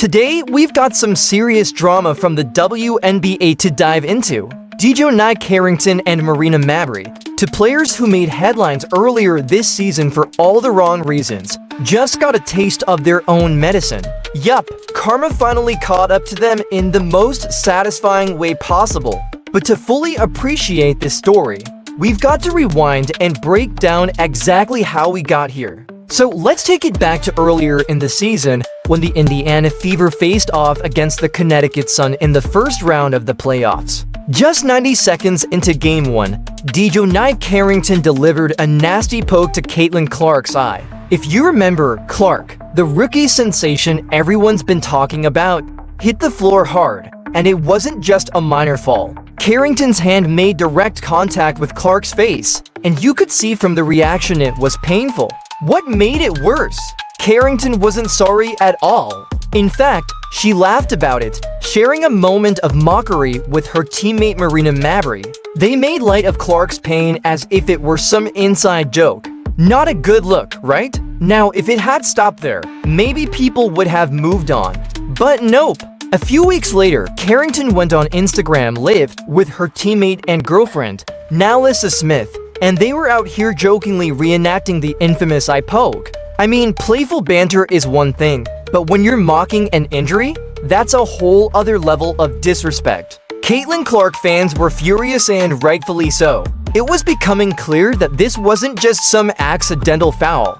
Today, we've got some serious drama from the WNBA to dive into. Dejounte Carrington and Marina Mabrey, two players who made headlines earlier this season for all the wrong reasons, just got a taste of their own medicine. Yup, karma finally caught up to them in the most satisfying way possible. But to fully appreciate this story, we've got to rewind and break down exactly how we got here. So let's take it back to earlier in the season when the Indiana Fever faced off against the Connecticut Sun in the first round of the playoffs. Just 90 seconds into Game 1, Dejounte Carrington delivered a nasty poke to Caitlin Clark's eye. If you remember, Clark, the rookie sensation everyone's been talking about, hit the floor hard, and it wasn't just a minor fall. Carrington's hand made direct contact with Clark's face, and you could see from the reaction it was painful. What made it worse? Carrington wasn't sorry at all. In fact, she laughed about it, sharing a moment of mockery with her teammate Marina Mabrey. They made light of Clark's pain as if it were some inside joke. Not a good look, right? Now, if it had stopped there, maybe people would have moved on. But nope. A few weeks later, Carrington went on Instagram Live with her teammate and girlfriend, Nalissa Smith, and they were out here jokingly reenacting the infamous eye poke. I mean, playful banter is one thing, but when you're mocking an injury, that's a whole other level of disrespect. Caitlin Clark fans were furious, and rightfully so. It was becoming clear that this wasn't just some accidental foul.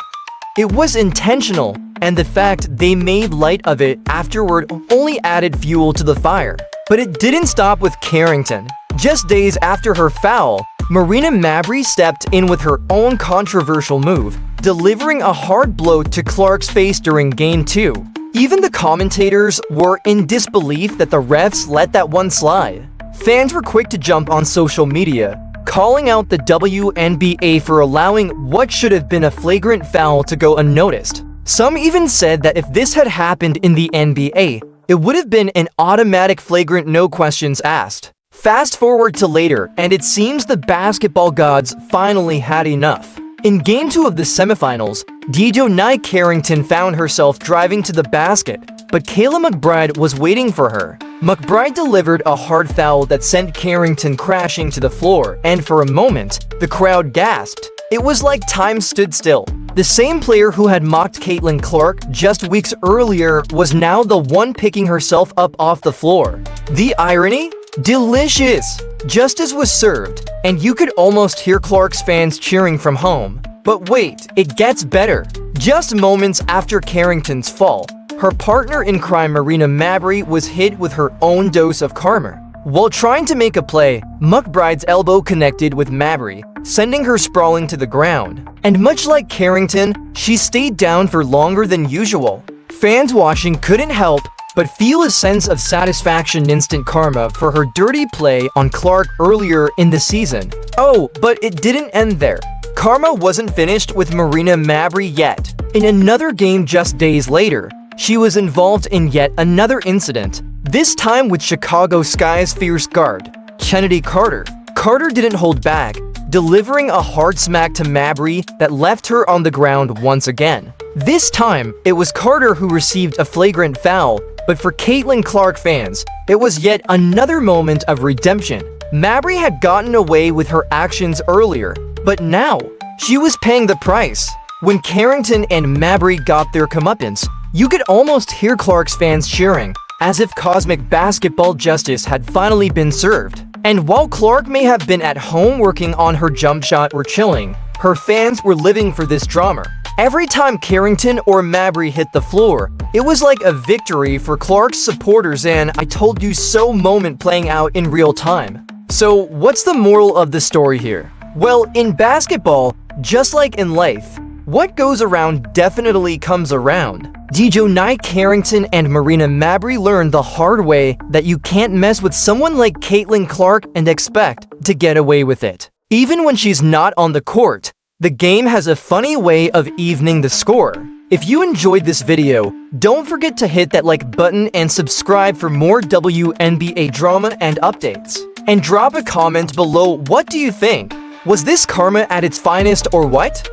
It was intentional, and the fact they made light of it afterward only added fuel to the fire. But it didn't stop with Carrington. Just days after her foul, Marina Mabrey stepped in with her own controversial move, delivering a hard blow to Clark's face during Game 2. Even the commentators were in disbelief that the refs let that one slide. Fans were quick to jump on social media, calling out the WNBA for allowing what should have been a flagrant foul to go unnoticed. Some even said that if this had happened in the NBA, it would have been an automatic flagrant no questions asked. Fast forward to later, and it seems the basketball gods finally had enough. In Game 2 of the semifinals, Dejounte Carrington found herself driving to the basket, but Kayla McBride was waiting for her. McBride delivered a hard foul that sent Carrington crashing to the floor, and for a moment, the crowd gasped. It was like time stood still. The same player who had mocked Caitlin Clark just weeks earlier was now the one picking herself up off the floor. The irony? Delicious! Justice was served, and you could almost hear Clark's fans cheering from home. But wait, it gets better. Just moments after Carrington's fall, her partner in crime Marina Mabrey was hit with her own dose of karma. While trying to make a play, McBride's elbow connected with Mabrey, sending her sprawling to the ground. And much like Carrington, she stayed down for longer than usual. Fans watching couldn't help but feel a sense of satisfaction, instant karma for her dirty play on Clark earlier in the season. Oh, but it didn't end there. Karma wasn't finished with Marina Mabrey yet. In another game just days later, she was involved in yet another incident, this time with Chicago Sky's fierce guard, Kennedy Carter. Carter didn't hold back, delivering a hard smack to Mabrey that left her on the ground once again. This time, it was Carter who received a flagrant foul, but for Caitlin Clark fans, it was yet another moment of redemption. Mabrey had gotten away with her actions earlier, but now, she was paying the price. When Carrington and Mabrey got their comeuppance, you could almost hear Clark's fans cheering, as if cosmic basketball justice had finally been served. And while Clark may have been at home working on her jump shot or chilling, her fans were living for this drama. Every time Carrington or Mabrey hit the floor, it was like a victory for Clark's supporters, and I told you so moment playing out in real time. So what's the moral of the story here? Well, in basketball, just like in life, what goes around definitely comes around. Dejounte Carrington and Marina Mabrey learned the hard way that you can't mess with someone like Caitlin Clark and expect to get away with it. Even when she's not on the court, the game has a funny way of evening the score. If you enjoyed this video, don't forget to hit that like button and subscribe for more WNBA drama and updates. And drop a comment below, what do you think? Was this karma at its finest or what?